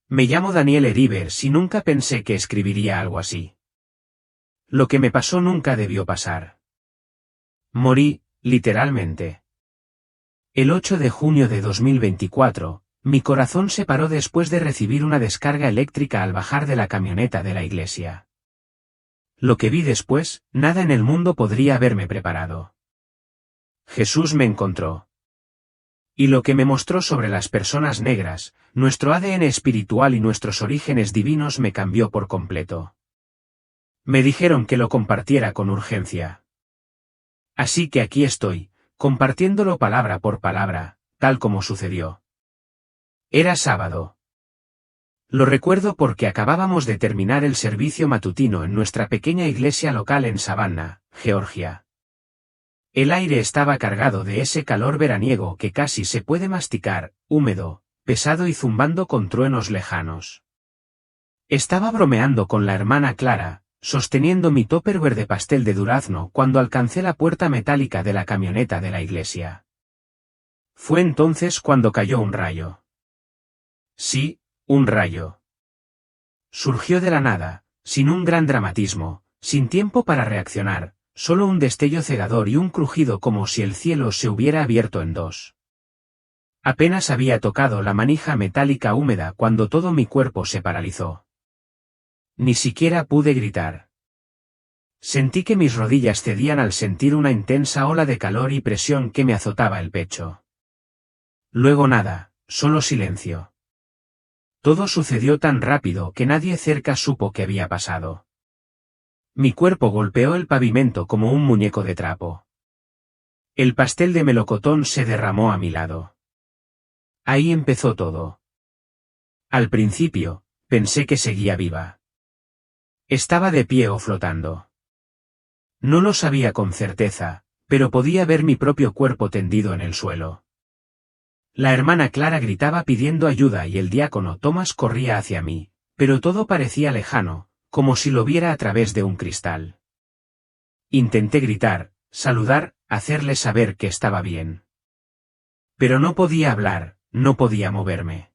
Me llamo Daniel Erivers y nunca pensé que escribiría algo así. Lo que me pasó nunca debió pasar. Morí, literalmente. El 8 de junio de 2024, mi corazón se paró después de recibir una descarga eléctrica al bajar de la camioneta de la iglesia. Lo que vi después, nada en el mundo podría haberme preparado. Jesús me encontró. Y lo que me mostró sobre las personas negras, nuestro ADN espiritual y nuestros orígenes divinos me cambió por completo. Me dijeron que lo compartiera con urgencia. Así que aquí estoy, compartiéndolo palabra por palabra, tal como sucedió. Era sábado. Lo recuerdo porque acabábamos de terminar el servicio matutino en nuestra pequeña iglesia local en Savannah, Georgia. El aire estaba cargado de ese calor veraniego que casi se puede masticar, húmedo, pesado y zumbando con truenos lejanos. Estaba bromeando con la hermana Clara, sosteniendo mi tupperware de pastel de durazno cuando alcancé la puerta metálica de la camioneta de la iglesia. Fue entonces cuando cayó un rayo. Sí, un rayo. Surgió de la nada, sin un gran dramatismo, sin tiempo para reaccionar. Solo un destello cegador y un crujido como si el cielo se hubiera abierto en dos. Apenas había tocado la manija metálica húmeda cuando todo mi cuerpo se paralizó. Ni siquiera pude gritar. Sentí que mis rodillas cedían al sentir una intensa ola de calor y presión que me azotaba el pecho. Luego nada, solo silencio. Todo sucedió tan rápido que nadie cerca supo qué había pasado. Mi cuerpo golpeó el pavimento como un muñeco de trapo. El pastel de melocotón se derramó a mi lado. Ahí empezó todo. Al principio, pensé que seguía viva. Estaba de pie o flotando. No lo sabía con certeza, pero podía ver mi propio cuerpo tendido en el suelo. La hermana Clara gritaba pidiendo ayuda y el diácono Tomás corría hacia mí, pero todo parecía lejano, como si lo viera a través de un cristal. Intenté gritar, saludar, hacerle saber que estaba bien. Pero no podía hablar, no podía moverme.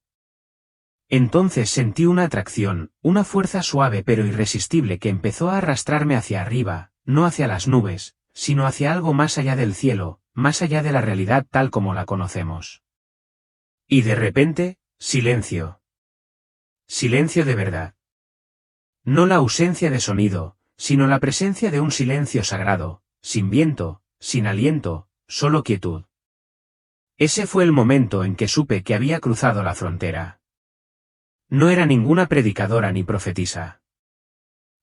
Entonces sentí una atracción, una fuerza suave pero irresistible que empezó a arrastrarme hacia arriba, no hacia las nubes, sino hacia algo más allá del cielo, más allá de la realidad tal como la conocemos. Y de repente, silencio. Silencio de verdad. No la ausencia de sonido, sino la presencia de un silencio sagrado, sin viento, sin aliento, solo quietud. Ese fue el momento en que supe que había cruzado la frontera. No era ninguna predicadora ni profetisa.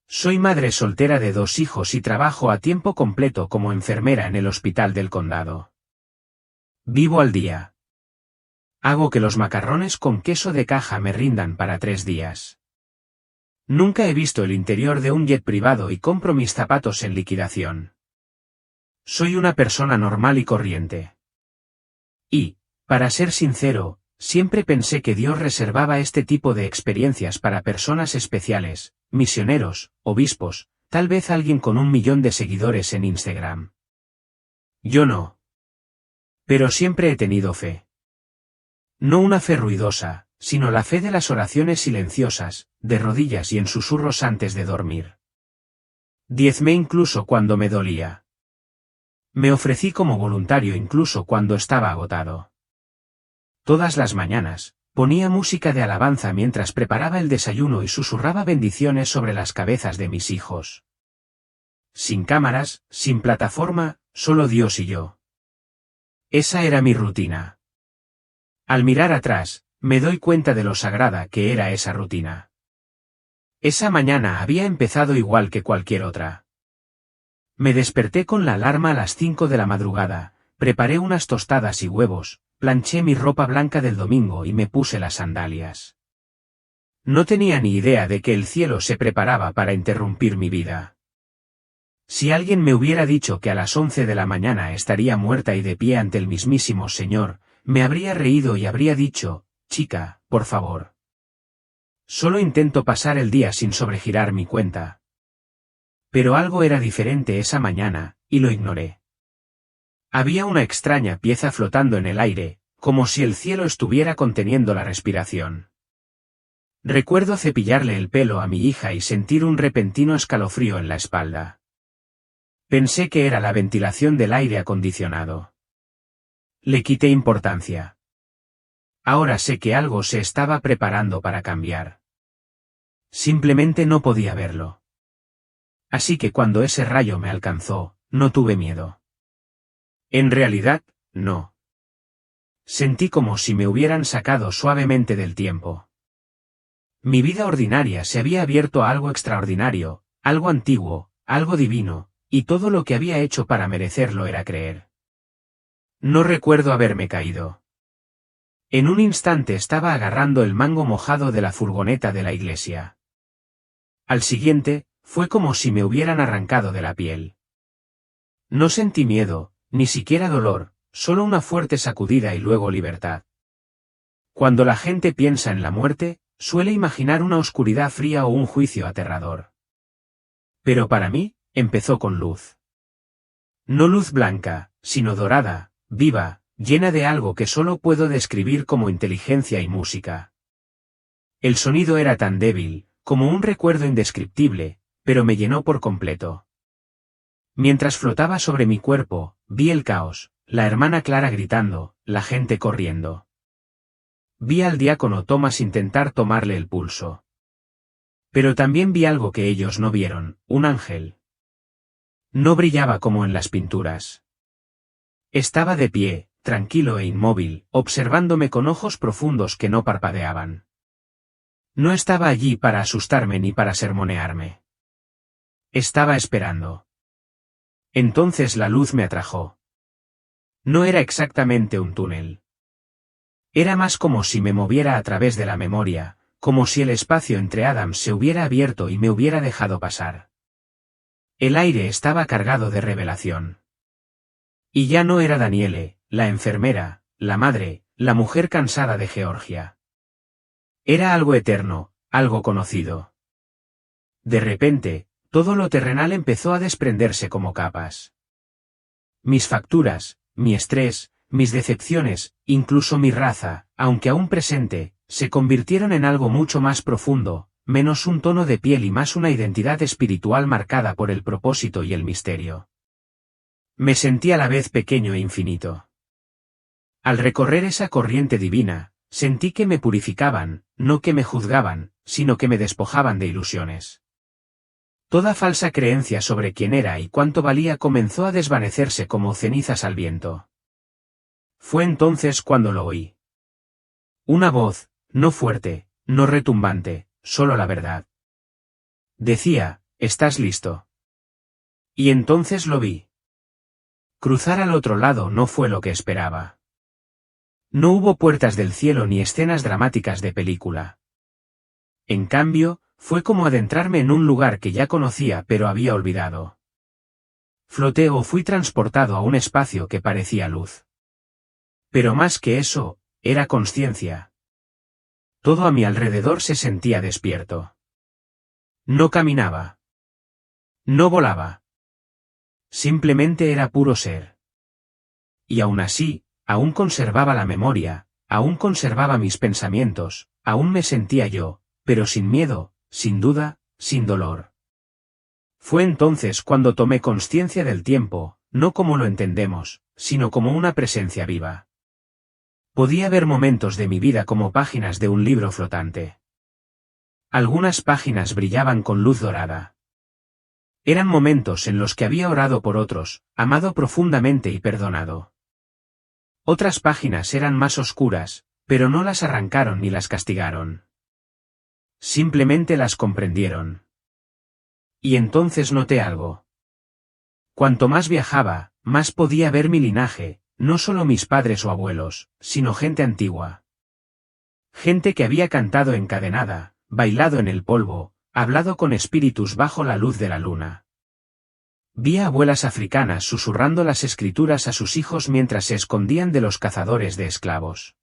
Soy madre soltera de 2 hijos y trabajo a tiempo completo como enfermera en el hospital del condado. Vivo al día. Hago que los macarrones con queso de caja me rindan para 3 días. Nunca he visto el interior de un jet privado y compro mis zapatos en liquidación. Soy una persona normal y corriente. Y, para ser sincero, siempre pensé que Dios reservaba este tipo de experiencias para personas especiales, misioneros, obispos, tal vez alguien con 1 millón de seguidores en Instagram. Yo no. Pero siempre he tenido fe. No una fe ruidosa, sino la fe de las oraciones silenciosas, de rodillas y en susurros antes de dormir. Diezmé incluso cuando me dolía. Me ofrecí como voluntario incluso cuando estaba agotado. Todas las mañanas, ponía música de alabanza mientras preparaba el desayuno y susurraba bendiciones sobre las cabezas de mis hijos. Sin cámaras, sin plataforma, solo Dios y yo. Esa era mi rutina. Al mirar atrás, me doy cuenta de lo sagrada que era esa rutina. Esa mañana había empezado igual que cualquier otra. Me desperté con la alarma a las 5 de la madrugada, preparé unas tostadas y huevos, planché mi ropa blanca del domingo y me puse las sandalias. No tenía ni idea de que el cielo se preparaba para interrumpir mi vida. Si alguien me hubiera dicho que a las 11 de la mañana estaría muerta y de pie ante el mismísimo Señor, me habría reído y habría dicho, chica, por favor. Solo intento pasar el día sin sobregirar mi cuenta. Pero algo era diferente esa mañana, y lo ignoré. Había una extraña pieza flotando en el aire, como si el cielo estuviera conteniendo la respiración. Recuerdo cepillarle el pelo a mi hija y sentir un repentino escalofrío en la espalda. Pensé que era la ventilación del aire acondicionado. Le quité importancia. Ahora sé que algo se estaba preparando para cambiar. Simplemente no podía verlo. Así que cuando ese rayo me alcanzó, no tuve miedo. En realidad, no. Sentí como si me hubieran sacado suavemente del tiempo. Mi vida ordinaria se había abierto a algo extraordinario, algo antiguo, algo divino, y todo lo que había hecho para merecerlo era creer. No recuerdo haberme caído. En un instante estaba agarrando el mango mojado de la furgoneta de la iglesia. Al siguiente, fue como si me hubieran arrancado de la piel. No sentí miedo, ni siquiera dolor, solo una fuerte sacudida y luego libertad. Cuando la gente piensa en la muerte, suele imaginar una oscuridad fría o un juicio aterrador. Pero para mí, empezó con luz. No luz blanca, sino dorada, viva, llena de algo que solo puedo describir como inteligencia y música. El sonido era tan débil, como un recuerdo indescriptible, pero me llenó por completo. Mientras flotaba sobre mi cuerpo, vi el caos, la hermana Clara gritando, la gente corriendo. Vi al diácono Thomas intentar tomarle el pulso. Pero también vi algo que ellos no vieron, un ángel. No brillaba como en las pinturas. Estaba de pie, tranquilo e inmóvil, observándome con ojos profundos que no parpadeaban. No estaba allí para asustarme ni para sermonearme. Estaba esperando. Entonces la luz me atrajo. No era exactamente un túnel. Era más como si me moviera a través de la memoria, como si el espacio entre Adams se hubiera abierto y me hubiera dejado pasar. El aire estaba cargado de revelación. Y ya no era Daniele, la enfermera, la madre, la mujer cansada de Georgia. Era algo eterno, algo conocido. De repente, todo lo terrenal empezó a desprenderse como capas. Mis facturas, mi estrés, mis decepciones, incluso mi raza, aunque aún presente, se convirtieron en algo mucho más profundo, menos un tono de piel y más una identidad espiritual marcada por el propósito y el misterio. Me sentí a la vez pequeño e infinito. Al recorrer esa corriente divina, sentí que me purificaban, no que me juzgaban, sino que me despojaban de ilusiones. Toda falsa creencia sobre quién era y cuánto valía comenzó a desvanecerse como cenizas al viento. Fue entonces cuando lo oí. Una voz, no fuerte, no retumbante, solo la verdad. Decía, ¿estás listo? Y entonces lo vi. Cruzar al otro lado no fue lo que esperaba. No hubo puertas del cielo ni escenas dramáticas de película. En cambio, fue como adentrarme en un lugar que ya conocía pero había olvidado. Floté o fui transportado a un espacio que parecía luz. Pero más que eso, era consciencia. Todo a mi alrededor se sentía despierto. No caminaba. No volaba. Simplemente era puro ser. Y aún así, aún conservaba la memoria, aún conservaba mis pensamientos, aún me sentía yo, pero sin miedo, sin duda, sin dolor. Fue entonces cuando tomé conciencia del tiempo, no como lo entendemos, sino como una presencia viva. Podía ver momentos de mi vida como páginas de un libro flotante. Algunas páginas brillaban con luz dorada. Eran momentos en los que había orado por otros, amado profundamente y perdonado. Otras páginas eran más oscuras, pero no las arrancaron ni las castigaron. Simplemente las comprendieron. Y entonces noté algo. Cuanto más viajaba, más podía ver mi linaje, no solo mis padres o abuelos, sino gente antigua. Gente que había cantado encadenada, bailado en el polvo, hablado con espíritus bajo la luz de la luna. Vi a abuelas africanas susurrando las escrituras a sus hijos mientras se escondían de los cazadores de esclavos.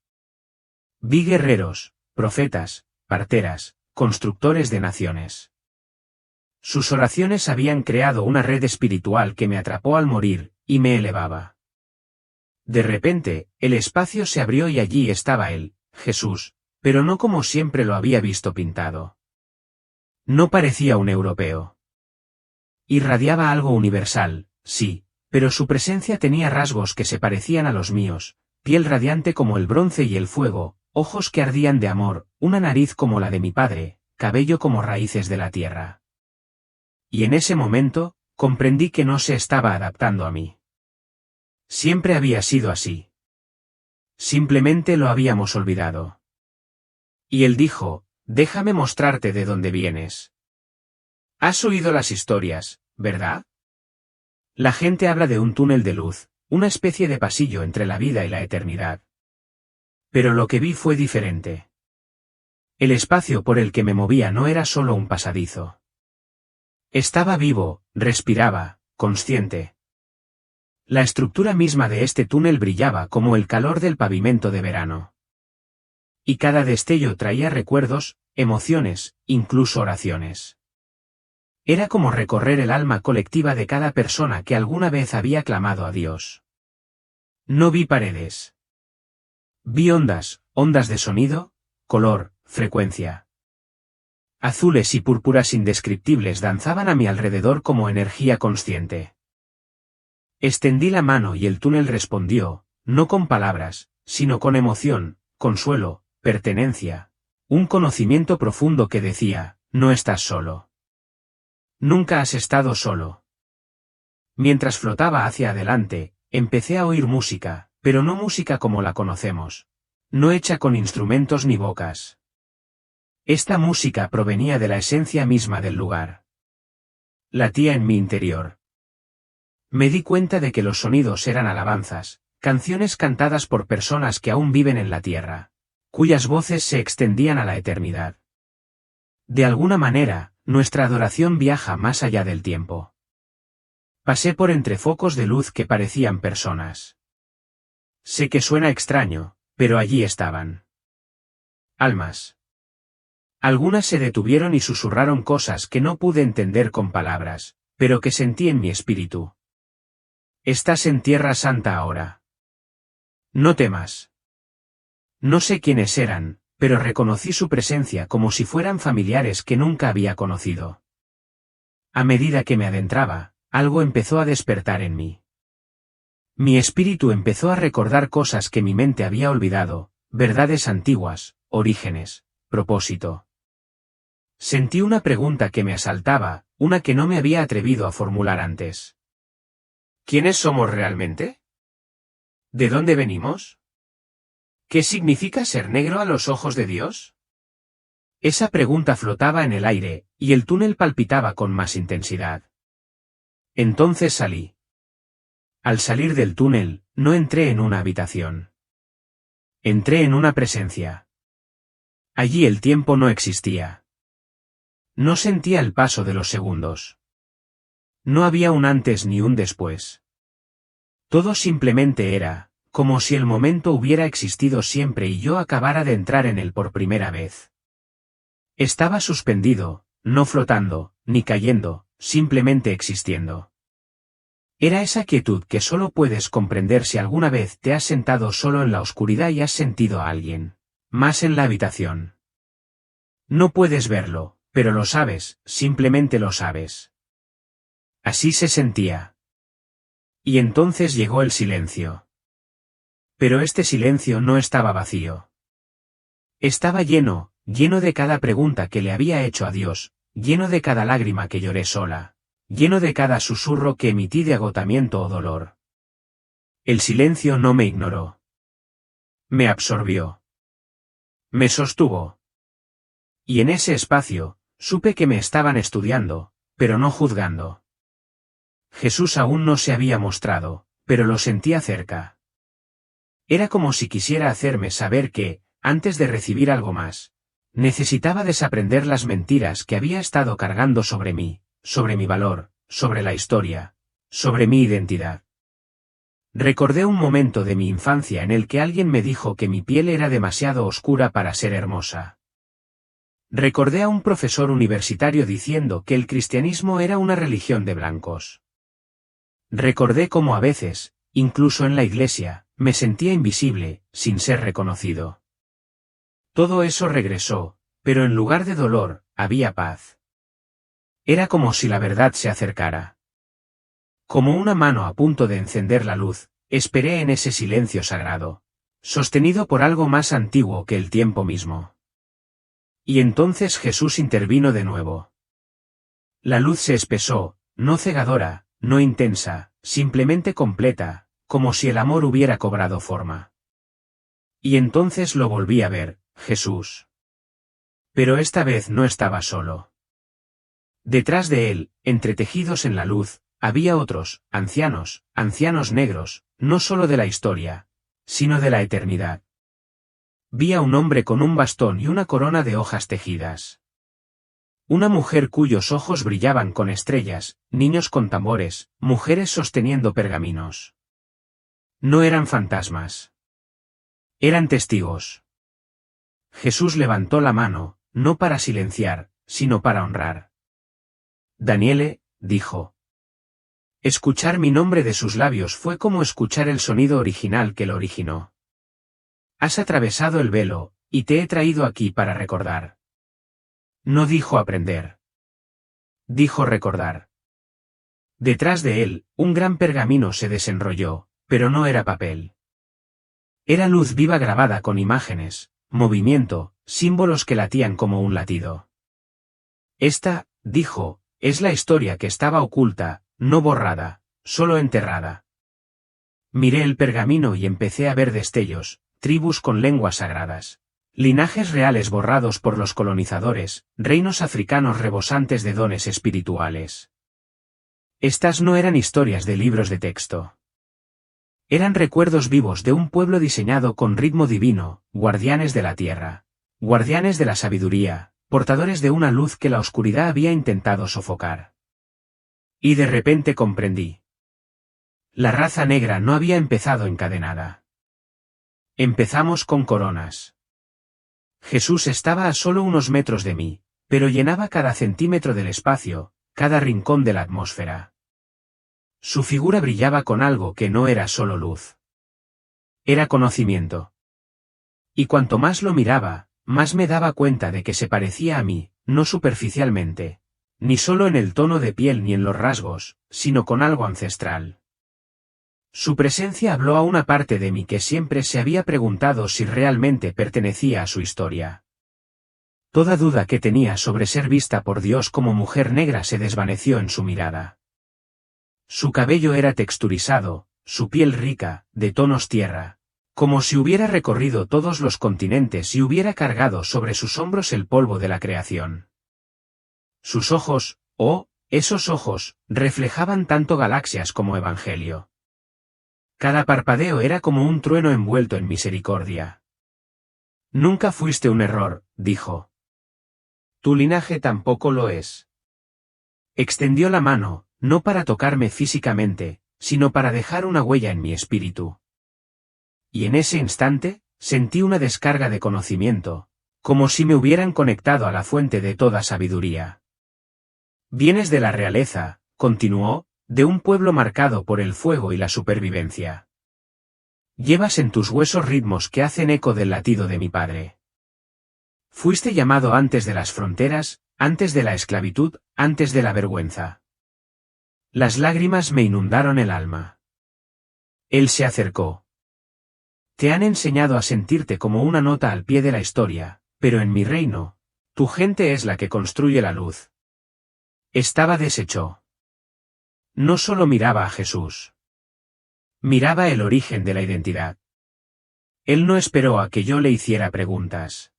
Vi guerreros, profetas, parteras, constructores de naciones. Sus oraciones habían creado una red espiritual que me atrapó al morir, y me elevaba. De repente, el espacio se abrió y allí estaba él, Jesús, pero no como siempre lo había visto pintado. No parecía un europeo. Irradiaba algo universal, sí, pero su presencia tenía rasgos que se parecían a los míos, piel radiante como el bronce y el fuego, ojos que ardían de amor, una nariz como la de mi padre, cabello como raíces de la tierra. Y en ese momento, comprendí que no se estaba adaptando a mí. Siempre había sido así. Simplemente lo habíamos olvidado. Y él dijo, déjame mostrarte de dónde vienes. Has oído las historias, ¿verdad? La gente habla de un túnel de luz, una especie de pasillo entre la vida y la eternidad. Pero lo que vi fue diferente. El espacio por el que me movía no era solo un pasadizo. Estaba vivo, respiraba, consciente. La estructura misma de este túnel brillaba como el calor del pavimento de verano. Y cada destello traía recuerdos, emociones, incluso oraciones. Era como recorrer el alma colectiva de cada persona que alguna vez había clamado a Dios. No vi paredes. Vi ondas, ondas de sonido, color, frecuencia. Azules y púrpuras indescriptibles danzaban a mi alrededor como energía consciente. Extendí la mano y el túnel respondió, no con palabras, sino con emoción, consuelo, pertenencia. Un conocimiento profundo que decía, no estás solo. Nunca has estado solo. Mientras flotaba hacia adelante, empecé a oír música, pero no música como la conocemos. No hecha con instrumentos ni bocas. Esta música provenía de la esencia misma del lugar. Latía en mi interior. Me di cuenta de que los sonidos eran alabanzas, canciones cantadas por personas que aún viven en la tierra, cuyas voces se extendían a la eternidad. De alguna manera, nuestra adoración viaja más allá del tiempo. Pasé por entre focos de luz que parecían personas. Sé que suena extraño, pero allí estaban. Almas. Algunas se detuvieron y susurraron cosas que no pude entender con palabras, pero que sentí en mi espíritu. Estás en Tierra Santa ahora. No temas. No sé quiénes eran, pero reconocí su presencia como si fueran familiares que nunca había conocido. A medida que me adentraba, algo empezó a despertar en mí. Mi espíritu empezó a recordar cosas que mi mente había olvidado, verdades antiguas, orígenes, propósito. Sentí una pregunta que me asaltaba, una que no me había atrevido a formular antes. ¿Quiénes somos realmente? ¿De dónde venimos? ¿Qué significa ser negro a los ojos de Dios? Esa pregunta flotaba en el aire, y el túnel palpitaba con más intensidad. Entonces salí. Al salir del túnel, no entré en una habitación. Entré en una presencia. Allí el tiempo no existía. No sentía el paso de los segundos. No había un antes ni un después. Todo simplemente era, como si el momento hubiera existido siempre y yo acabara de entrar en él por primera vez. Estaba suspendido, no flotando, ni cayendo, simplemente existiendo. Era esa quietud que solo puedes comprender si alguna vez te has sentado solo en la oscuridad y has sentido a alguien más en la habitación. No puedes verlo, pero lo sabes, simplemente lo sabes. Así se sentía. Y entonces llegó el silencio. Pero este silencio no estaba vacío. Estaba lleno, lleno de cada pregunta que le había hecho a Dios, lleno de cada lágrima que lloré sola, lleno de cada susurro que emití de agotamiento o dolor. El silencio no me ignoró. Me absorbió. Me sostuvo. Y en ese espacio, supe que me estaban estudiando, pero no juzgando. Jesús aún no se había mostrado, pero lo sentía cerca. Era como si quisiera hacerme saber que, antes de recibir algo más, necesitaba desaprender las mentiras que había estado cargando sobre mí, sobre mi valor, sobre la historia, sobre mi identidad. Recordé un momento de mi infancia en el que alguien me dijo que mi piel era demasiado oscura para ser hermosa. Recordé a un profesor universitario diciendo que el cristianismo era una religión de blancos. Recordé cómo a veces, incluso en la iglesia, me sentía invisible, sin ser reconocido. Todo eso regresó, pero en lugar de dolor, había paz. Era como si la verdad se acercara. Como una mano a punto de encender la luz, esperé en ese silencio sagrado, sostenido por algo más antiguo que el tiempo mismo. Y entonces Jesús intervino de nuevo. La luz se espesó, no cegadora, no intensa, simplemente completa, como si el amor hubiera cobrado forma. Y entonces lo volví a ver, Jesús. Pero esta vez no estaba solo. Detrás de él, entretejidos en la luz, había otros, ancianos negros, no solo de la historia, sino de la eternidad. Vi a un hombre con un bastón y una corona de hojas tejidas. Una mujer cuyos ojos brillaban con estrellas, niños con tambores, mujeres sosteniendo pergaminos. No eran fantasmas. Eran testigos. Jesús levantó la mano, no para silenciar, sino para honrar. Daniele, dijo. Escuchar mi nombre de sus labios fue como escuchar el sonido original que lo originó. Has atravesado el velo, y te he traído aquí para recordar. No dijo aprender. Dijo recordar. Detrás de él, un gran pergamino se desenrolló, pero no era papel. Era luz viva grabada con imágenes, movimiento, símbolos que latían como un latido. Esta, dijo, es la historia que estaba oculta, no borrada, solo enterrada. Miré el pergamino y empecé a ver destellos, tribus con lenguas sagradas, linajes reales borrados por los colonizadores, reinos africanos rebosantes de dones espirituales. Estas no eran historias de libros de texto. Eran recuerdos vivos de un pueblo diseñado con ritmo divino, guardianes de la tierra, guardianes de la sabiduría, portadores de una luz que la oscuridad había intentado sofocar. Y de repente comprendí. La raza negra no había empezado encadenada. Empezamos con coronas. Jesús estaba a solo unos metros de mí, pero llenaba cada centímetro del espacio, cada rincón de la atmósfera. Su figura brillaba con algo que no era solo luz. Era conocimiento. Y cuanto más lo miraba, más me daba cuenta de que se parecía a mí, no superficialmente, ni solo en el tono de piel ni en los rasgos, sino con algo ancestral. Su presencia habló a una parte de mí que siempre se había preguntado si realmente pertenecía a su historia. Toda duda que tenía sobre ser vista por Dios como mujer negra se desvaneció en su mirada. Su cabello era texturizado, su piel rica, de tonos tierra, como si hubiera recorrido todos los continentes y hubiera cargado sobre sus hombros el polvo de la creación. Sus ojos, esos ojos, reflejaban tanto galaxias como evangelio. Cada parpadeo era como un trueno envuelto en misericordia. Nunca fuiste un error, dijo. Tu linaje tampoco lo es. Extendió la mano, no para tocarme físicamente, sino para dejar una huella en mi espíritu. Y en ese instante, sentí una descarga de conocimiento, como si me hubieran conectado a la fuente de toda sabiduría. Vienes de la realeza, continuó, de un pueblo marcado por el fuego y la supervivencia. Llevas en tus huesos ritmos que hacen eco del latido de mi padre. Fuiste llamado antes de las fronteras, antes de la esclavitud, antes de la vergüenza. Las lágrimas me inundaron el alma. Él se acercó. Te han enseñado a sentirte como una nota al pie de la historia, pero en mi reino, tu gente es la que construye la luz. Estaba deshecho. No solo miraba a Jesús. Miraba el origen de la identidad. Él no esperó a que yo le hiciera preguntas.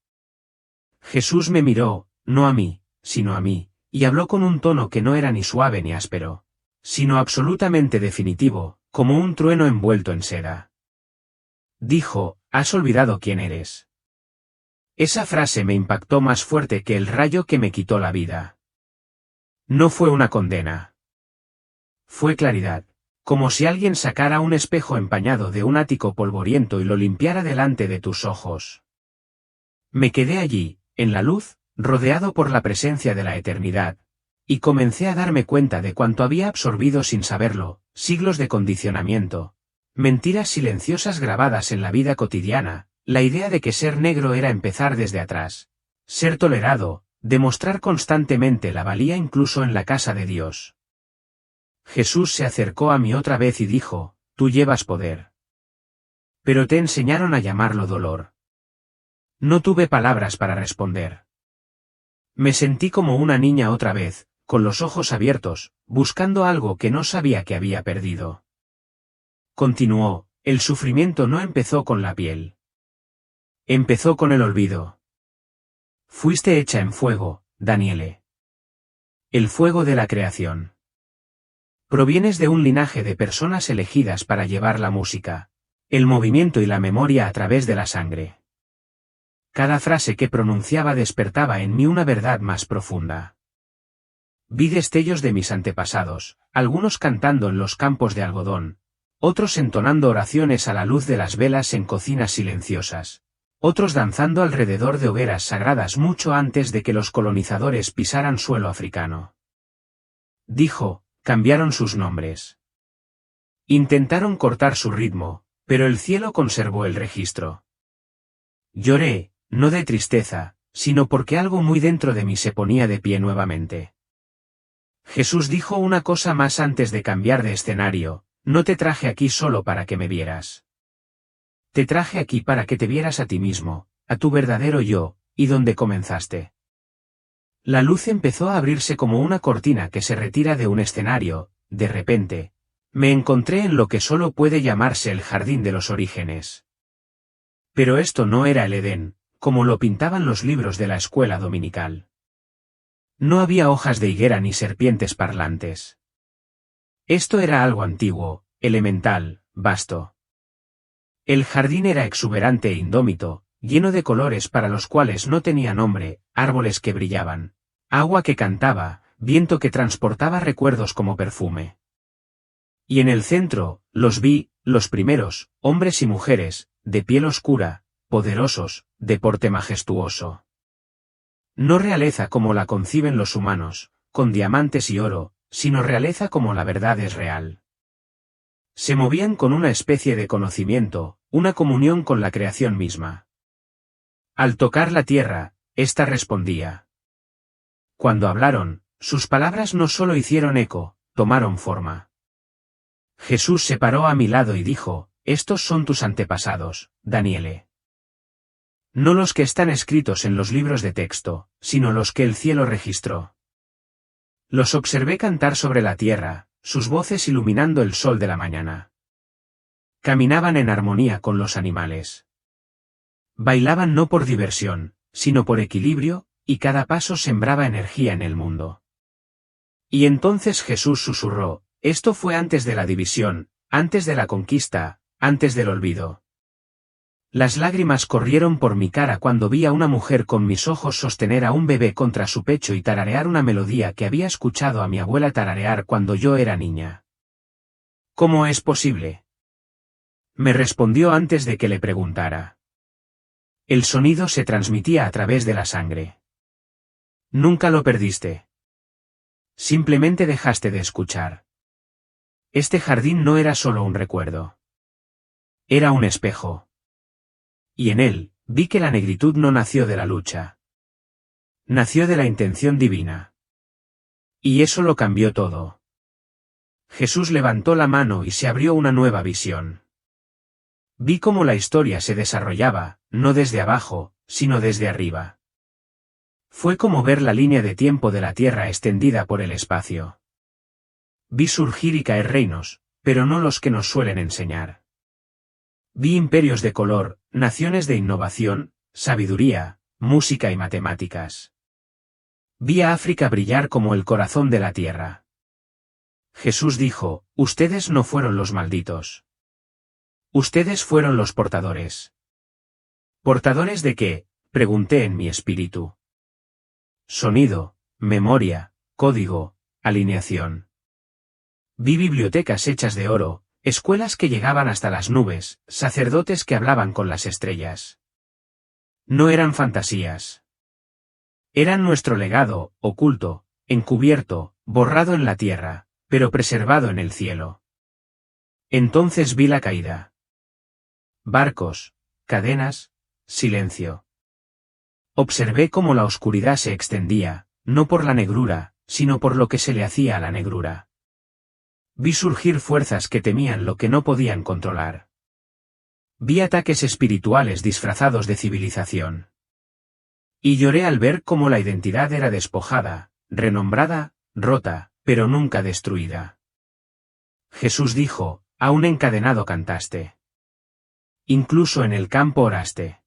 Jesús me miró, no a mí, sino a mí, y habló con un tono que no era ni suave ni áspero, sino absolutamente definitivo, como un trueno envuelto en seda. Dijo, ¿has olvidado quién eres? Esa frase me impactó más fuerte que el rayo que me quitó la vida. No fue una condena. Fue claridad, como si alguien sacara un espejo empañado de un ático polvoriento y lo limpiara delante de tus ojos. Me quedé allí, en la luz, rodeado por la presencia de la eternidad, y comencé a darme cuenta de cuánto había absorbido sin saberlo, siglos de condicionamiento, mentiras silenciosas grabadas en la vida cotidiana, La idea de que ser negro era empezar desde atrás. Ser tolerado, demostrar constantemente la valía incluso en la casa de Dios. Jesús se acercó a mí otra vez y dijo, tú llevas poder. Pero te enseñaron a llamarlo dolor. No tuve palabras para responder. Me sentí como una niña otra vez, con los ojos abiertos, buscando algo que no sabía que había perdido. Continuó, el sufrimiento no empezó con la piel. Empezó con el olvido. Fuiste hecha en fuego, Daniele. El fuego de la creación. Provienes de un linaje de personas elegidas para llevar la música, el movimiento y la memoria a través de la sangre. Cada frase que pronunciaba despertaba en mí una verdad más profunda. Vi destellos de mis antepasados, algunos cantando en los campos de algodón, otros entonando oraciones a la luz de las velas en cocinas silenciosas, otros danzando alrededor de hogueras sagradas mucho antes de que los colonizadores pisaran suelo africano. Dijo, cambiaron sus nombres. Intentaron cortar su ritmo, pero el cielo conservó el registro. Lloré, no de tristeza, sino porque algo muy dentro de mí se ponía de pie nuevamente. Jesús dijo una cosa más antes de cambiar de escenario, no te traje aquí solo para que me vieras. Te traje aquí para que te vieras a ti mismo, a tu verdadero yo, y donde comenzaste. La luz empezó a abrirse como una cortina que se retira de un escenario, de repente. Me encontré en lo que solo puede llamarse el jardín de los orígenes. Pero esto no era el Edén, como lo pintaban los libros de la escuela dominical. No había hojas de higuera ni serpientes parlantes. Esto era algo antiguo, elemental, vasto. El jardín era exuberante e indómito, lleno de colores para los cuales no tenía nombre, árboles que brillaban, agua que cantaba, viento que transportaba recuerdos como perfume. Y en el centro, los vi, los primeros, hombres y mujeres, de piel oscura, poderosos, de porte majestuoso. No realeza como la conciben los humanos, con diamantes y oro, sino realeza como la verdad es real. Se movían con una especie de conocimiento, una comunión con la creación misma. Al tocar la tierra, ésta respondía. Cuando hablaron, sus palabras no solo hicieron eco, tomaron forma. Jesús se paró a mi lado y dijo, estos son tus antepasados, Daniele. No los que están escritos en los libros de texto, sino los que el cielo registró. Los observé cantar sobre la tierra, sus voces iluminando el sol de la mañana. Caminaban en armonía con los animales. Bailaban no por diversión, sino por equilibrio, y cada paso sembraba energía en el mundo. Y entonces Jesús susurró, esto fue antes de la división, antes de la conquista, antes del olvido. Las lágrimas corrieron por mi cara cuando vi a una mujer con mis ojos sostener a un bebé contra su pecho y tararear una melodía que había escuchado a mi abuela tararear cuando yo era niña. ¿Cómo es posible? Me respondió antes de que le preguntara. El sonido se transmitía a través de la sangre. Nunca lo perdiste. Simplemente dejaste de escuchar. Este jardín no era solo un recuerdo. Era un espejo. Y en él, vi que la negritud no nació de la lucha. Nació de la intención divina. Y eso lo cambió todo. Jesús levantó la mano y se abrió una nueva visión. Vi cómo la historia se desarrollaba, no desde abajo, sino desde arriba. Fue como ver la línea de tiempo de la Tierra extendida por el espacio. Vi surgir y caer reinos, pero no los que nos suelen enseñar. Vi imperios de color, naciones de innovación, sabiduría, música y matemáticas. Vi a África brillar como el corazón de la tierra. Jesús dijo, ustedes no fueron los malditos. Ustedes fueron los portadores. ¿Portadores de qué? Pregunté en mi espíritu. Sonido, memoria, código, alineación. Vi bibliotecas hechas de oro, escuelas que llegaban hasta las nubes, sacerdotes que hablaban con las estrellas. No eran fantasías. Eran nuestro legado, oculto, encubierto, borrado en la tierra, pero preservado en el cielo. Entonces vi la caída. Barcos, cadenas, silencio. Observé cómo la oscuridad se extendía, no por la negrura, sino por lo que se le hacía a la negrura. Vi surgir fuerzas que temían lo que no podían controlar. Vi ataques espirituales disfrazados de civilización. Y lloré al ver cómo la identidad era despojada, renombrada, rota, pero nunca destruida. Jesús dijo, aún encadenado cantaste. Incluso en el campo oraste.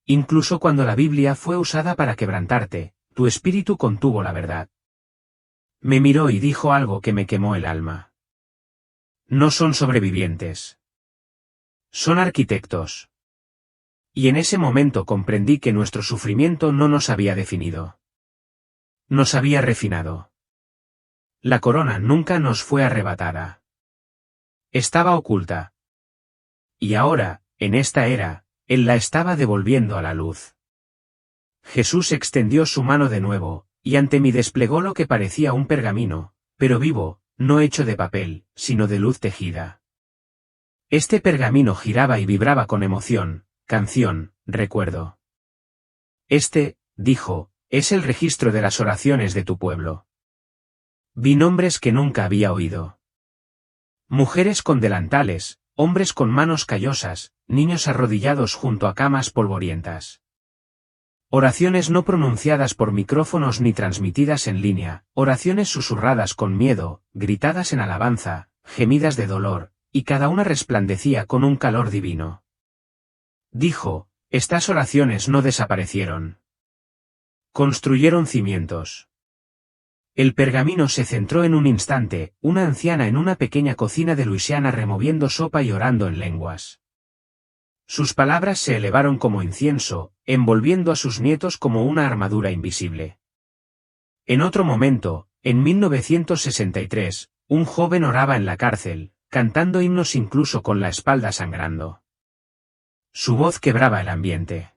Incluso cuando la Biblia fue usada para quebrantarte, tu espíritu contuvo la verdad. Me miró y dijo algo que me quemó el alma. No son sobrevivientes. Son arquitectos. Y en ese momento comprendí que nuestro sufrimiento no nos había definido. Nos había refinado. La corona nunca nos fue arrebatada. Estaba oculta. Y ahora, en esta era, Él la estaba devolviendo a la luz. Jesús extendió su mano de nuevo, y ante mí desplegó lo que parecía un pergamino, pero vivo, no hecho de papel, sino de luz tejida. Este pergamino giraba y vibraba con emoción, canción, recuerdo. Este, dijo, es el registro de las oraciones de tu pueblo. Vi nombres que nunca había oído. Mujeres con delantales, hombres con manos callosas, niños arrodillados junto a camas polvorientas. Oraciones no pronunciadas por micrófonos ni transmitidas en línea, oraciones susurradas con miedo, gritadas en alabanza, gemidas de dolor, y cada una resplandecía con un calor divino. Dijo, estas oraciones no desaparecieron. Construyeron cimientos. El pergamino se centró en un instante, una anciana en una pequeña cocina de Luisiana removiendo sopa y orando en lenguas. Sus palabras se elevaron como incienso, envolviendo a sus nietos como una armadura invisible. En otro momento, en 1963, un joven oraba en la cárcel, cantando himnos incluso con la espalda sangrando. Su voz quebraba el ambiente.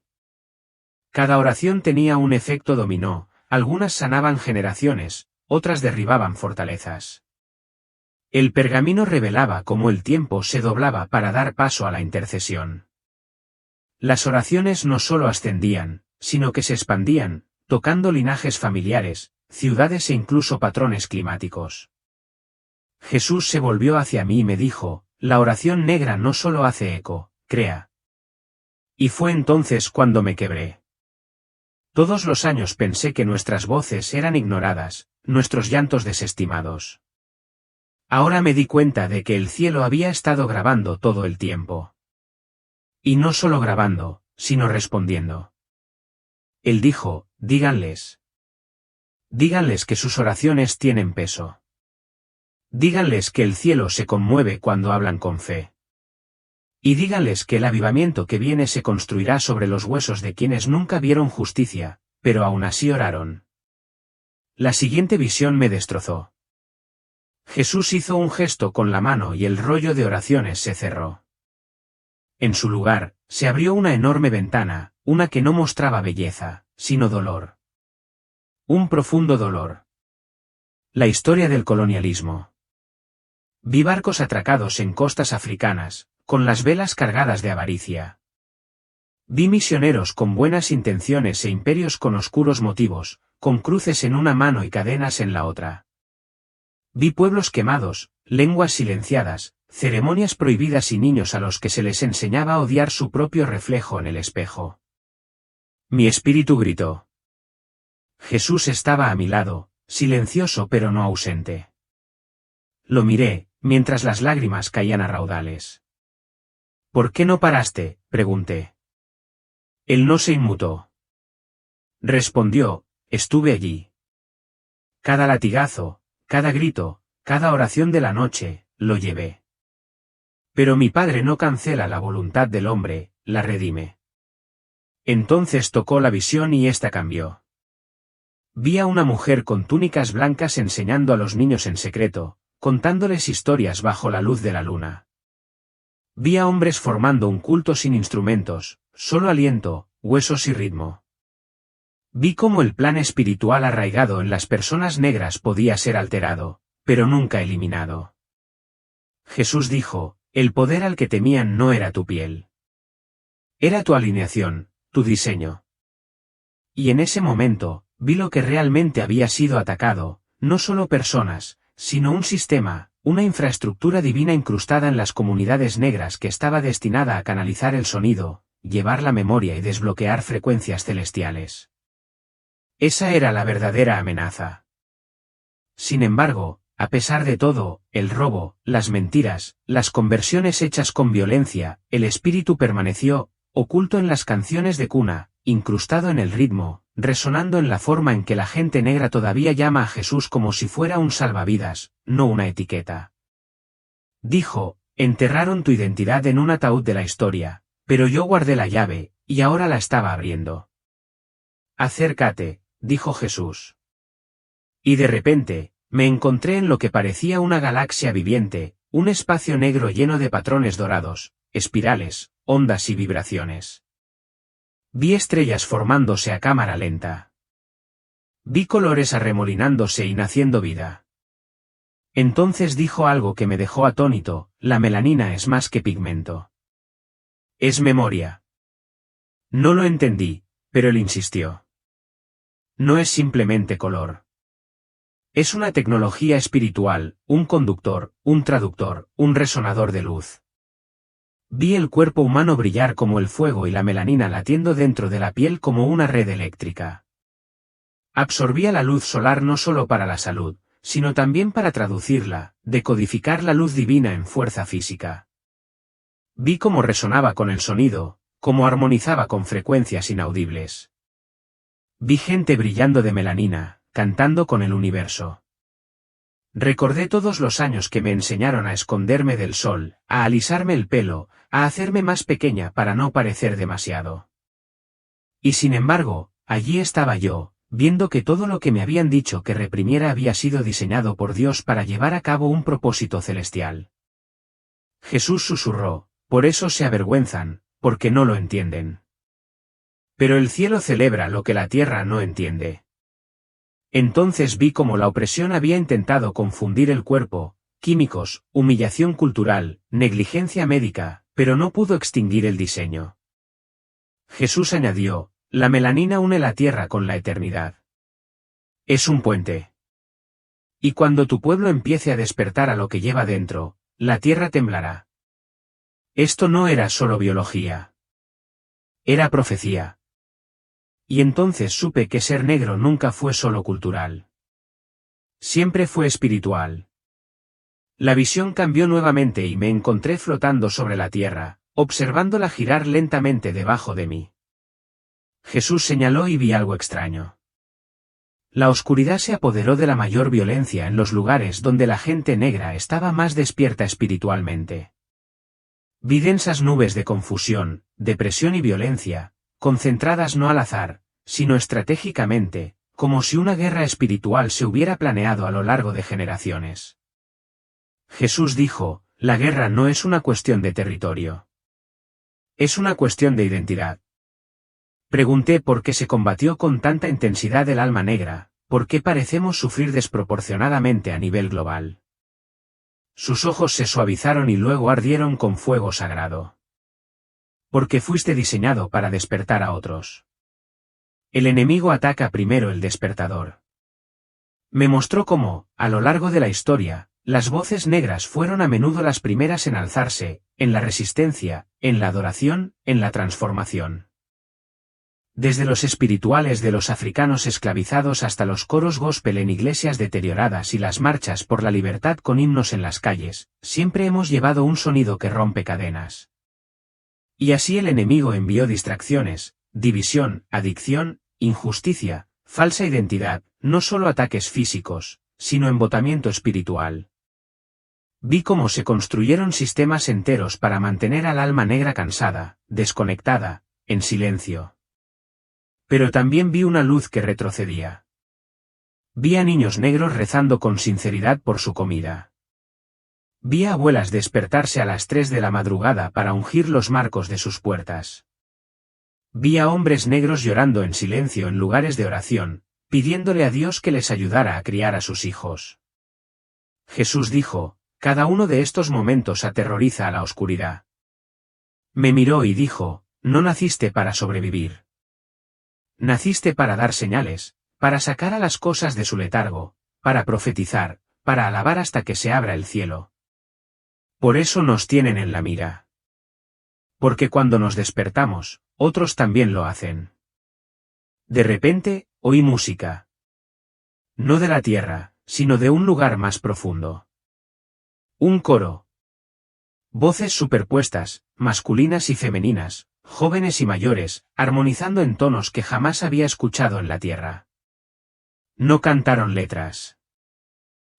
Cada oración tenía un efecto dominó, algunas sanaban generaciones, otras derribaban fortalezas. El pergamino revelaba cómo el tiempo se doblaba para dar paso a la intercesión. Las oraciones no solo ascendían, sino que se expandían, tocando linajes familiares, ciudades e incluso patrones climáticos. Jesús se volvió hacia mí y me dijo, la oración negra no solo hace eco, crea. Y fue entonces cuando me quebré. Todos los años pensé que nuestras voces eran ignoradas, nuestros llantos desestimados. Ahora me di cuenta de que el cielo había estado grabando todo el tiempo. Y no solo grabando, sino respondiendo. Él dijo, díganles. Díganles que sus oraciones tienen peso. Díganles que el cielo se conmueve cuando hablan con fe. Y díganles que el avivamiento que viene se construirá sobre los huesos de quienes nunca vieron justicia, pero aún así oraron. La siguiente visión me destrozó. Jesús hizo un gesto con la mano y el rollo de oraciones se cerró. En su lugar, se abrió una enorme ventana, una que no mostraba belleza, sino dolor. Un profundo dolor. La historia del colonialismo. Vi barcos atracados en costas africanas, con las velas cargadas de avaricia. Vi misioneros con buenas intenciones e imperios con oscuros motivos, con cruces en una mano y cadenas en la otra. Vi pueblos quemados, lenguas silenciadas, ceremonias prohibidas y niños a los que se les enseñaba a odiar su propio reflejo en el espejo. Mi espíritu gritó. Jesús estaba a mi lado, silencioso pero no ausente. Lo miré, mientras las lágrimas caían a raudales. ¿Por qué no paraste?, pregunté. Él no se inmutó. Respondió, estuve allí. Cada latigazo, cada grito, cada oración de la noche, lo llevé. Pero mi Padre no cancela la voluntad del hombre, la redime. Entonces tocó la visión y ésta cambió. Vi a una mujer con túnicas blancas enseñando a los niños en secreto, contándoles historias bajo la luz de la luna. Vi a hombres formando un culto sin instrumentos, solo aliento, huesos y ritmo. Vi cómo el plan espiritual arraigado en las personas negras podía ser alterado, pero nunca eliminado. Jesús dijo, el poder al que temían no era tu piel. Era tu alineación, tu diseño. Y en ese momento, vi lo que realmente había sido atacado, no solo personas, sino un sistema, una infraestructura divina incrustada en las comunidades negras que estaba destinada a canalizar el sonido, llevar la memoria y desbloquear frecuencias celestiales. Esa era la verdadera amenaza. Sin embargo, a pesar de todo, el robo, las mentiras, las conversiones hechas con violencia, el espíritu permaneció, oculto en las canciones de cuna, incrustado en el ritmo, resonando en la forma en que la gente negra todavía llama a Jesús como si fuera un salvavidas, no una etiqueta. Dijo, enterraron tu identidad en un ataúd de la historia, pero yo guardé la llave, y ahora la estaba abriendo. Acércate, dijo Jesús. Y de repente, me encontré en lo que parecía una galaxia viviente, un espacio negro lleno de patrones dorados, espirales, ondas y vibraciones. Vi estrellas formándose a cámara lenta. Vi colores arremolinándose y naciendo vida. Entonces dijo algo que me dejó atónito, la melanina es más que pigmento. Es memoria. No lo entendí, pero él insistió. No es simplemente color. Es una tecnología espiritual, un conductor, un traductor, un resonador de luz. Vi el cuerpo humano brillar como el fuego y la melanina latiendo dentro de la piel como una red eléctrica. Absorbía la luz solar no solo para la salud, sino también para traducirla, decodificar la luz divina en fuerza física. Vi cómo resonaba con el sonido, cómo armonizaba con frecuencias inaudibles. Vi gente brillando de melanina, cantando con el universo. Recordé todos los años que me enseñaron a esconderme del sol, a alisarme el pelo, a hacerme más pequeña para no parecer demasiado. Y sin embargo, allí estaba yo, viendo que todo lo que me habían dicho que reprimiera había sido diseñado por Dios para llevar a cabo un propósito celestial. Jesús susurró, por eso se avergüenzan, porque no lo entienden. Pero el cielo celebra lo que la tierra no entiende. Entonces vi cómo la opresión había intentado confundir el cuerpo, químicos, humillación cultural, negligencia médica, pero no pudo extinguir el diseño. Jesús añadió, la melanina une la tierra con la eternidad. Es un puente. Y cuando tu pueblo empiece a despertar a lo que lleva dentro, la tierra temblará. Esto no era solo biología. Era profecía. Y entonces supe que ser negro nunca fue solo cultural. Siempre fue espiritual. La visión cambió nuevamente y me encontré flotando sobre la tierra, observándola girar lentamente debajo de mí. Jesús señaló y vi algo extraño. La oscuridad se apoderó de la mayor violencia en los lugares donde la gente negra estaba más despierta espiritualmente. Vi densas nubes de confusión, depresión y violencia, concentradas no al azar, sino estratégicamente, como si una guerra espiritual se hubiera planeado a lo largo de generaciones. Jesús dijo, la guerra no es una cuestión de territorio. Es una cuestión de identidad. Pregunté por qué se combatió con tanta intensidad el alma negra, por qué parecemos sufrir desproporcionadamente a nivel global. Sus ojos se suavizaron y luego ardieron con fuego sagrado. Porque fuiste diseñado para despertar a otros. El enemigo ataca primero el despertador. Me mostró cómo, a lo largo de la historia, las voces negras fueron a menudo las primeras en alzarse, en la resistencia, en la adoración, en la transformación. Desde los espirituales de los africanos esclavizados hasta los coros gospel en iglesias deterioradas y las marchas por la libertad con himnos en las calles, siempre hemos llevado un sonido que rompe cadenas. Y así el enemigo envió distracciones, división, adicción, injusticia, falsa identidad, no solo ataques físicos, sino embotamiento espiritual. Vi cómo se construyeron sistemas enteros para mantener al alma negra cansada, desconectada, en silencio. Pero también vi una luz que retrocedía. Vi a niños negros rezando con sinceridad por su comida. Vi a abuelas despertarse a las 3 de la madrugada para ungir los marcos de sus puertas. Vi a hombres negros llorando en silencio en lugares de oración, pidiéndole a Dios que les ayudara a criar a sus hijos. Jesús dijo, cada uno de estos momentos aterroriza a la oscuridad. Me miró y dijo, no naciste para sobrevivir. Naciste para dar señales, para sacar a las cosas de su letargo, para profetizar, para alabar hasta que se abra el cielo. Por eso nos tienen en la mira. Porque cuando nos despertamos, otros también lo hacen. De repente, oí música. No de la tierra, sino de un lugar más profundo. Un coro. Voces superpuestas, masculinas y femeninas, jóvenes y mayores, armonizando en tonos que jamás había escuchado en la tierra. No cantaron letras.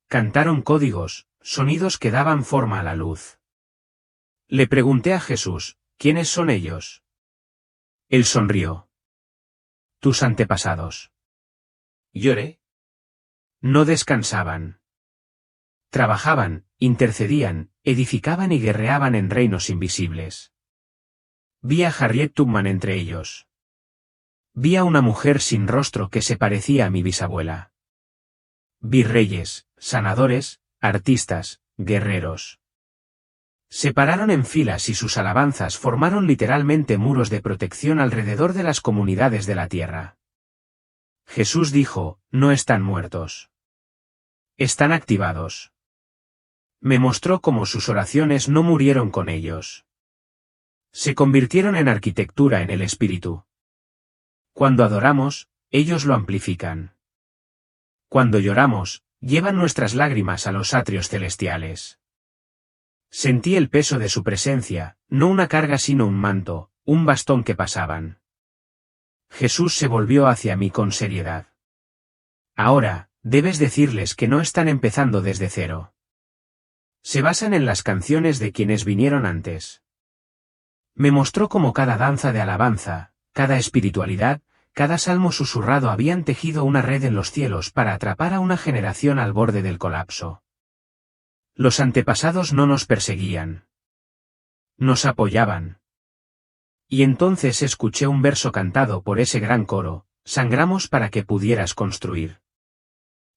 Cantaron códigos, sonidos que daban forma a la luz. Le pregunté a Jesús, ¿quiénes son ellos? Él sonrió. Tus antepasados. Lloré. No descansaban. Trabajaban, intercedían, edificaban y guerreaban en reinos invisibles. Vi a Harriet Tubman entre ellos. Vi a una mujer sin rostro que se parecía a mi bisabuela. Vi reyes, sanadores, artistas, guerreros. Se pararon en filas y sus alabanzas formaron literalmente muros de protección alrededor de las comunidades de la tierra. Jesús dijo, no están muertos. Están activados. Me mostró cómo sus oraciones no murieron con ellos. Se convirtieron en arquitectura en el espíritu. Cuando adoramos, ellos lo amplifican. Cuando lloramos, llevan nuestras lágrimas a los atrios celestiales. Sentí el peso de su presencia, no una carga sino un manto, un bastón que pasaban. Jesús se volvió hacia mí con seriedad. Ahora, debes decirles que no están empezando desde cero. Se basan en las canciones de quienes vinieron antes. Me mostró cómo cada danza de alabanza, cada espiritualidad, cada salmo susurrado habían tejido una red en los cielos para atrapar a una generación al borde del colapso. Los antepasados no nos perseguían. Nos apoyaban. Y entonces escuché un verso cantado por ese gran coro, sangramos para que pudieras construir.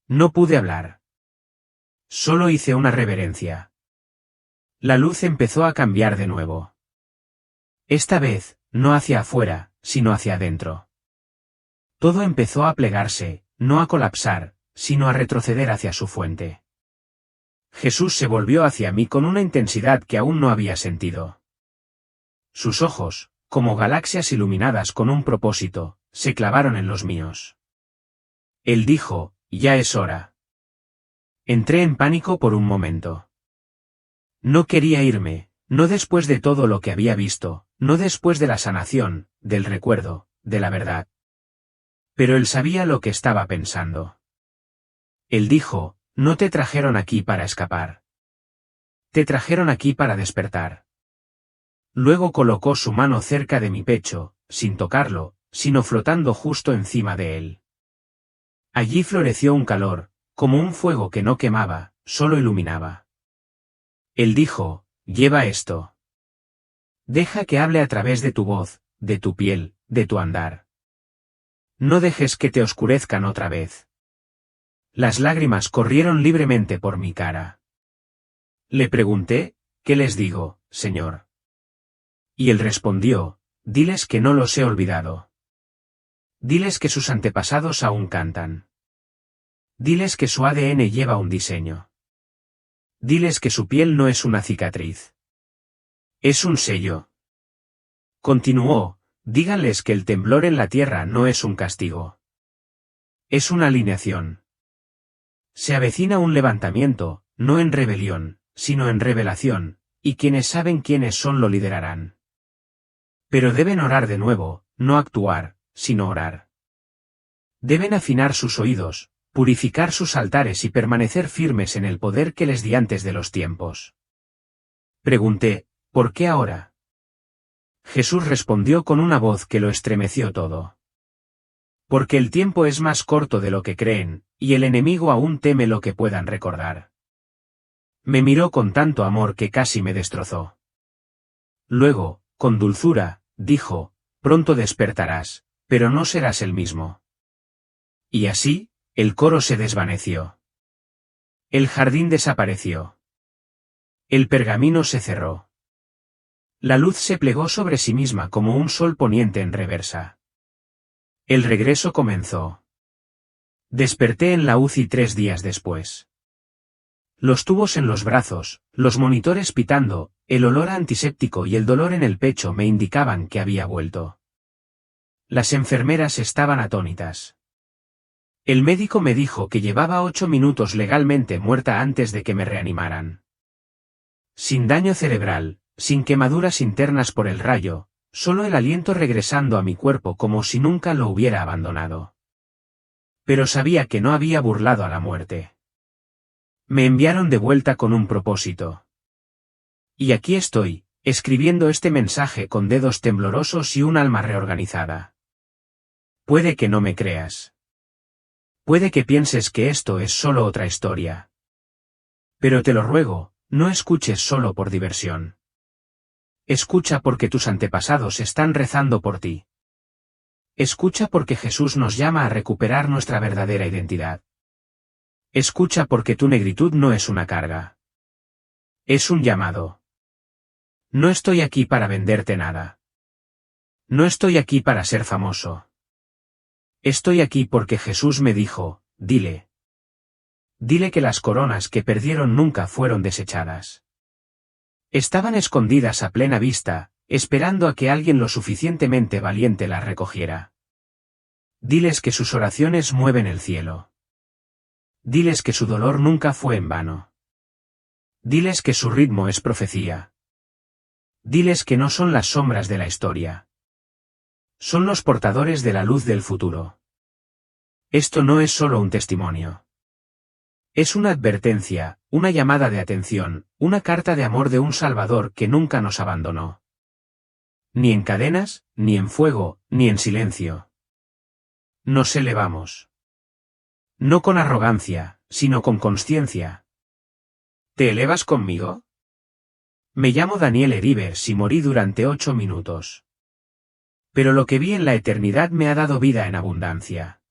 No pude hablar. Solo hice una reverencia. La luz empezó a cambiar de nuevo. Esta vez, no hacia afuera, sino hacia adentro. Todo empezó a plegarse, no a colapsar, sino a retroceder hacia su fuente. Jesús se volvió hacia mí con una intensidad que aún no había sentido. Sus ojos, como galaxias iluminadas con un propósito, se clavaron en los míos. Él dijo, ya es hora. Entré en pánico por un momento. No quería irme, no después de todo lo que había visto, no después de la sanación, del recuerdo, de la verdad. Pero él sabía lo que estaba pensando. Él dijo, no te trajeron aquí para escapar. Te trajeron aquí para despertar. Luego colocó su mano cerca de mi pecho, sin tocarlo, sino flotando justo encima de él. Allí floreció un calor, como un fuego que no quemaba, solo iluminaba. Él dijo, lleva esto. Deja que hable a través de tu voz, de tu piel, de tu andar. No dejes que te oscurezcan otra vez. Las lágrimas corrieron libremente por mi cara. Le pregunté, ¿qué les digo, Señor? Y él respondió, diles que no los he olvidado. Diles que sus antepasados aún cantan. Diles que su ADN lleva un diseño. Diles que su piel no es una cicatriz. Es un sello. Continuó, díganles que el temblor en la tierra no es un castigo. Es una alineación. Se avecina un levantamiento, no en rebelión, sino en revelación, y quienes saben quiénes son lo liderarán. Pero deben orar de nuevo, no actuar, sino orar. Deben afinar sus oídos, purificar sus altares y permanecer firmes en el poder que les di antes de los tiempos. Pregunté, ¿por qué ahora? Jesús respondió con una voz que lo estremeció todo. Porque el tiempo es más corto de lo que creen, y el enemigo aún teme lo que puedan recordar. Me miró con tanto amor que casi me destrozó. Luego, con dulzura, dijo, pronto despertarás, pero no serás el mismo. Y así, el coro se desvaneció. El jardín desapareció. El pergamino se cerró. La luz se plegó sobre sí misma como un sol poniente en reversa. El regreso comenzó. Desperté en la UCI 3 días después. Los tubos en los brazos, los monitores pitando, el olor a antiséptico y el dolor en el pecho me indicaban que había vuelto. Las enfermeras estaban atónitas. El médico me dijo que llevaba 8 minutos legalmente muerta antes de que me reanimaran. Sin daño cerebral, sin quemaduras internas por el rayo, solo el aliento regresando a mi cuerpo como si nunca lo hubiera abandonado. Pero sabía que no había burlado a la muerte. Me enviaron de vuelta con un propósito. Y aquí estoy, escribiendo este mensaje con dedos temblorosos y un alma reorganizada. Puede que no me creas. Puede que pienses que esto es solo otra historia. Pero te lo ruego, no escuches solo por diversión. Escucha porque tus antepasados están rezando por ti. Escucha porque Jesús nos llama a recuperar nuestra verdadera identidad. Escucha porque tu negritud no es una carga. Es un llamado. No estoy aquí para venderte nada. No estoy aquí para ser famoso. Estoy aquí porque Jesús me dijo, dile. Dile que las coronas que perdieron nunca fueron desechadas. Estaban escondidas a plena vista, esperando a que alguien lo suficientemente valiente las recogiera. Diles que sus oraciones mueven el cielo. Diles que su dolor nunca fue en vano. Diles que su ritmo es profecía. Diles que no son las sombras de la historia. Son los portadores de la luz del futuro. Esto no es solo un testimonio. Es una advertencia, una llamada de atención, una carta de amor de un Salvador que nunca nos abandonó. Ni en cadenas, ni en fuego, ni en silencio. Nos elevamos. No con arrogancia, sino con consciencia. ¿Te elevas conmigo? Me llamo Daniel Herivers y morí durante 8 minutos. Pero lo que vi en la eternidad me ha dado vida en abundancia.